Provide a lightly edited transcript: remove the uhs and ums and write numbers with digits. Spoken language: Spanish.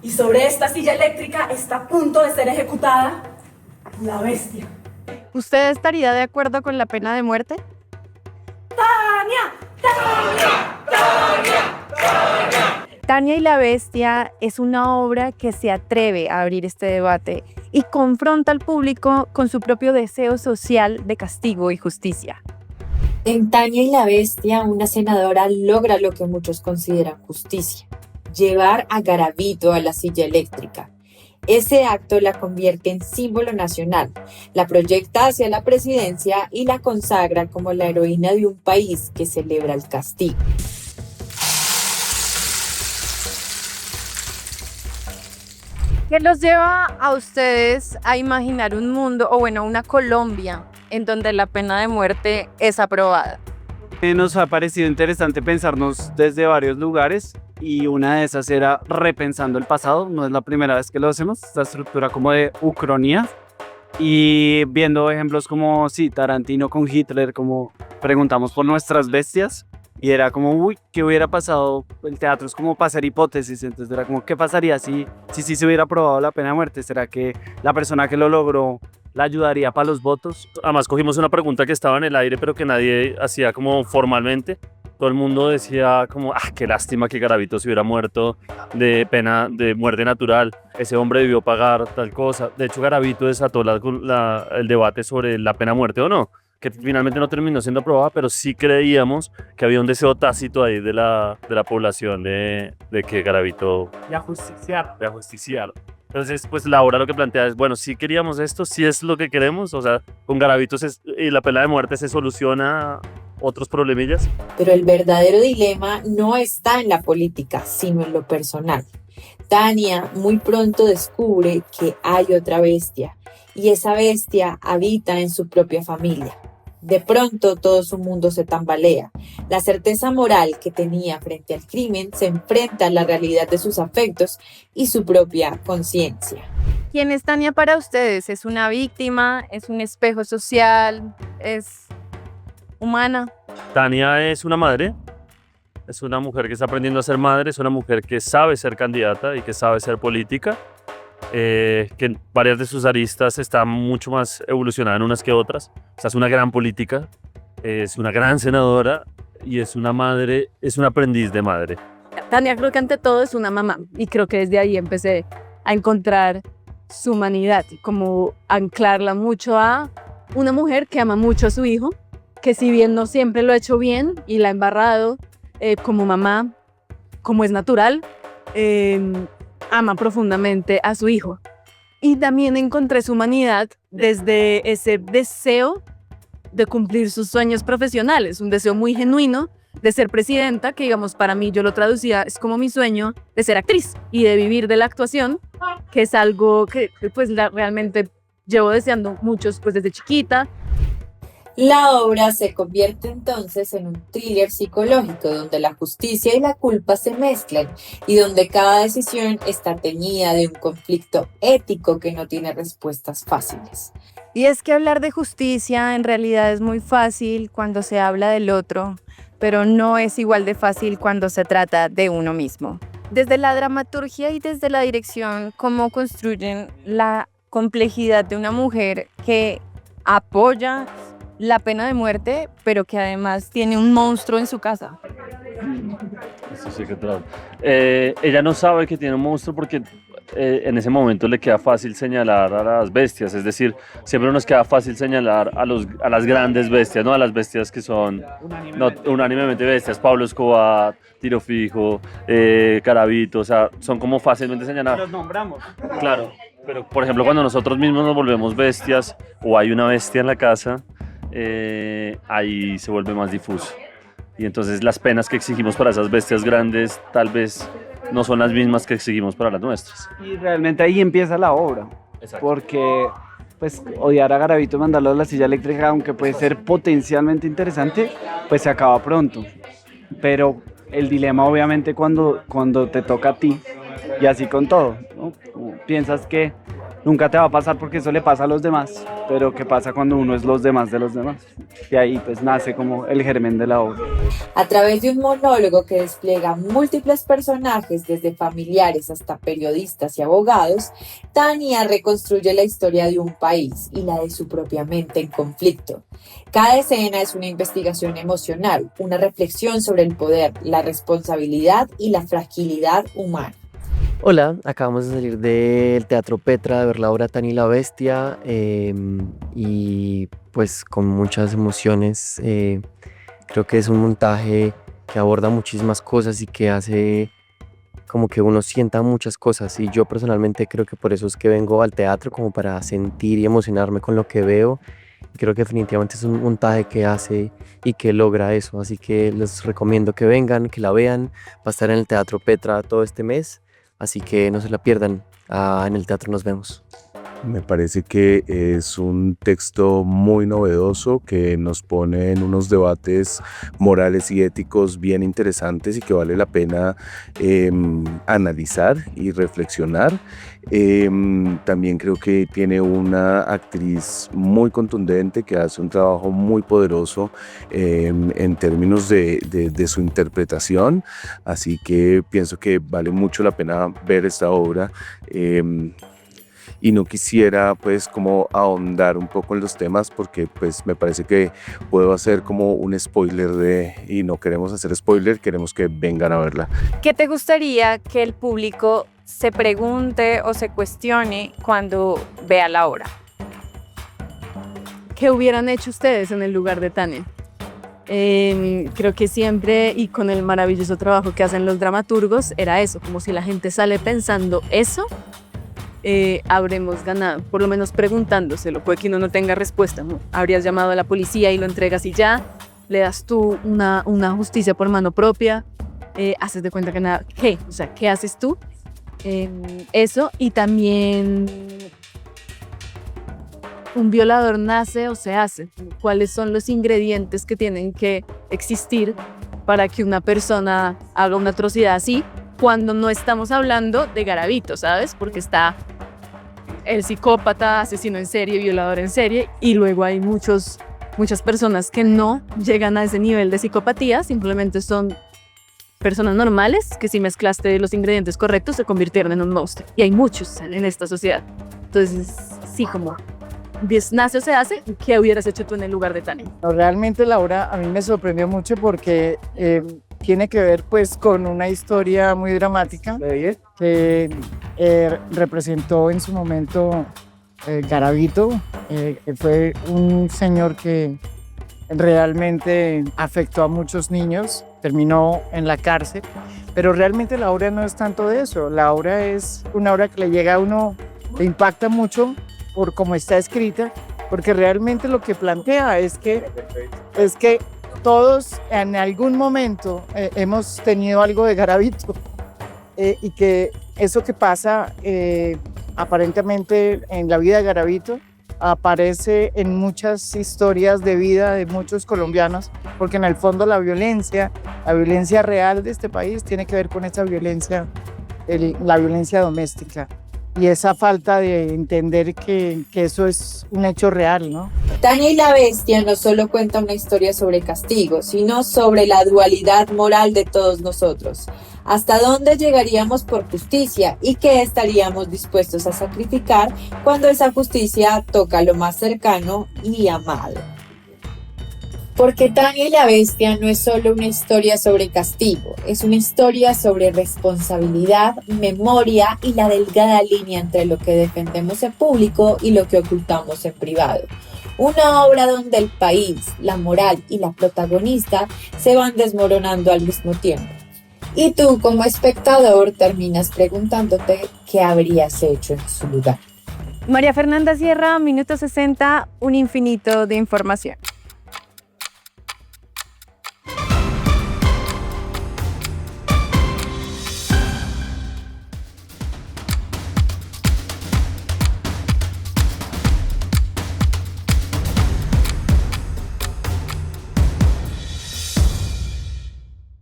Y sobre esta silla eléctrica está a punto de ser ejecutada la bestia. ¿Usted estaría de acuerdo con la pena de muerte? ¡Tania! ¡Tania! ¡Tania! Tania y la bestia es una obra que se atreve a abrir este debate y confronta al público con su propio deseo social de castigo y justicia. En Tania y la bestia, una senadora logra lo que muchos consideran justicia: llevar a Garavito a la silla eléctrica. Ese acto la convierte en símbolo nacional, la proyecta hacia la presidencia y la consagra como la heroína de un país que celebra el castigo. ¿Qué los lleva a ustedes a imaginar un mundo, o bueno, una Colombia, en donde la pena de muerte es aprobada? Nos ha parecido interesante pensarnos desde varios lugares y una de esas era repensando el pasado. No es la primera vez que lo hacemos, esta estructura como de ucronía y viendo ejemplos como sí, Tarantino con Hitler, como preguntamos por nuestras bestias y era como uy, ¿qué hubiera pasado? El teatro es como para hacer hipótesis, entonces era como ¿qué pasaría si se hubiera aprobado la pena de muerte? ¿Será que la persona que lo logró la ayudaría para los votos? Además cogimos una pregunta que estaba en el aire pero que nadie hacía como formalmente. Todo el mundo decía como, qué lástima que Garavito se hubiera muerto de pena de muerte natural. Ese hombre debió pagar tal cosa. De hecho, Garavito desató el debate sobre la pena de muerte o no, que finalmente no terminó siendo aprobada, pero sí creíamos que había un deseo tácito ahí de la población de que Garavito... Y a justiciar. De ajusticiar. Entonces, pues la obra lo que plantea es, bueno, sí queríamos esto, sí es lo que queremos, o sea, con Garavito y la pena de muerte se soluciona otros problemillas. Pero el verdadero dilema no está en la política, sino en lo personal. Tania muy pronto descubre que hay otra bestia, y esa bestia habita en su propia familia. De pronto todo su mundo se tambalea. La certeza moral que tenía frente al crimen se enfrenta a la realidad de sus afectos y su propia conciencia. ¿Quién es Tania para ustedes? ¿Es una víctima? ¿Es un espejo social? ¿Es humana? Tania es una madre, es una mujer que está aprendiendo a ser madre, es una mujer que sabe ser candidata y que sabe ser política, que en varias de sus aristas está mucho más evolucionada en unas que otras. O sea, es una gran política, es una gran senadora y es una madre, es un aprendiz de madre. Tania creo que ante todo es una mamá y creo que desde ahí empecé a encontrar su humanidad, como anclarla mucho a una mujer que ama mucho a su hijo, que si bien no siempre lo ha hecho bien y la ha embarrado como mamá, como es natural, ama profundamente a su hijo. Y también encontré su humanidad desde ese deseo de cumplir sus sueños profesionales, un deseo muy genuino de ser presidenta, que digamos para mí yo lo traducía, es como mi sueño de ser actriz y de vivir de la actuación, que es algo que pues realmente llevo deseando mucho pues, desde chiquita. La obra se convierte entonces en un thriller psicológico donde la justicia y la culpa se mezclan y donde cada decisión está teñida de un conflicto ético que no tiene respuestas fáciles. Y es que hablar de justicia en realidad es muy fácil cuando se habla del otro, pero no es igual de fácil cuando se trata de uno mismo. Desde la dramaturgia y desde la dirección, cómo construyen la complejidad de una mujer que apoya la pena de muerte, pero que además tiene un monstruo en su casa. Eso sí que ella no sabe que tiene un monstruo porque en ese momento le queda fácil señalar a las bestias, es decir, siempre nos queda fácil señalar a las grandes bestias, ¿no? A las bestias que son unánimemente bestias, Pablo Escobar, Tiro Fijo, Garavito, o sea, son como fácilmente señalados. Los nombramos. Claro, pero por ejemplo cuando nosotros mismos nos volvemos bestias o hay una bestia en la casa, ahí se vuelve más difuso. Y entonces las penas que exigimos para esas bestias grandes tal vez no son las mismas que exigimos para las nuestras. Y realmente ahí empieza la obra. Exacto. Porque pues odiar a Garavito y mandarlo a la silla eléctrica, aunque puede ser potencialmente interesante, pues se acaba pronto. Pero el dilema obviamente cuando te toca a ti, y así con todo, ¿no? Piensas que nunca te va a pasar porque eso le pasa a los demás, pero ¿qué pasa cuando uno es los demás de los demás? Y ahí pues nace como el germen de la obra. A través de un monólogo que despliega múltiples personajes, desde familiares hasta periodistas y abogados, Tania reconstruye la historia de un país y la de su propia mente en conflicto. Cada escena es una investigación emocional, una reflexión sobre el poder, la responsabilidad y la fragilidad humana. Hola, acabamos de salir del Teatro Petra de ver la obra Tania y la Bestia y pues con muchas emociones. Creo que es un montaje que aborda muchísimas cosas y que hace como que uno sienta muchas cosas, y yo personalmente creo que por eso es que vengo al teatro, como para sentir y emocionarme con lo que veo. Creo que definitivamente es un montaje que hace y que logra eso, así que les recomiendo que vengan, que la vean. Va a estar en el Teatro Petra todo este mes, así que no se la pierdan. En el teatro nos vemos. Me parece que es un texto muy novedoso que nos pone en unos debates morales y éticos bien interesantes y que vale la pena analizar y reflexionar. También creo que tiene una actriz muy contundente que hace un trabajo muy poderoso en términos de su interpretación, así que pienso que vale mucho la pena ver esta obra. Y no quisiera pues como ahondar un poco en los temas porque pues me parece que puedo hacer como un spoiler y no queremos hacer spoiler, queremos que vengan a verla. ¿Qué te gustaría que el público se pregunte o se cuestione cuando vea la obra? ¿Qué hubieran hecho ustedes en el lugar de Tania? Creo que siempre, y con el maravilloso trabajo que hacen los dramaturgos, era eso, como si la gente sale pensando eso, habremos ganado, por lo menos preguntándoselo. Puede que uno no tenga respuesta, ¿no? Habrías llamado a la policía y lo entregas y ya, le das tú una justicia por mano propia, haces de cuenta que nada. ¿Qué? O sea, ¿qué haces tú? Eso, y también un violador nace o se hace. ¿Cuáles son los ingredientes que tienen que existir para que una persona haga una atrocidad así? Cuando no estamos hablando de Garavito, ¿sabes? Porque está el psicópata, asesino en serie, violador en serie, y luego hay muchas personas que no llegan a ese nivel de psicopatía, simplemente son personas normales que, si mezclaste los ingredientes correctos, se convirtieron en un monstruo. Y hay muchos en esta sociedad. Entonces, sí, como nace o se hace, ¿qué hubieras hecho tú en el lugar de Tania? No, realmente la obra a mí me sorprendió mucho porque tiene que ver pues con una historia muy dramática que representó en su momento Garavito, que fue un señor que realmente afectó a muchos niños, terminó en la cárcel, pero realmente la obra no es tanto de eso. La obra es una obra que le llega a uno, le impacta mucho por cómo está escrita, porque realmente lo que plantea es que todos en algún momento hemos tenido algo de Garavito, y que eso que pasa aparentemente en la vida de Garavito aparece en muchas historias de vida de muchos colombianos, porque en el fondo la violencia real de este país tiene que ver con esa violencia, la violencia doméstica, y esa falta de entender que eso es un hecho real, ¿no? Tania y la Bestia no solo cuenta una historia sobre castigo, sino sobre la dualidad moral de todos nosotros. ¿Hasta dónde llegaríamos por justicia y qué estaríamos dispuestos a sacrificar cuando esa justicia toca lo más cercano y amado? Porque Tania y la Bestia no es solo una historia sobre castigo, es una historia sobre responsabilidad, memoria y la delgada línea entre lo que defendemos en público y lo que ocultamos en privado. Una obra donde el país, la moral y la protagonista se van desmoronando al mismo tiempo. Y tú, como espectador, terminas preguntándote qué habrías hecho en su lugar. María Fernanda Sierra, Minuto 60, un infinito de información.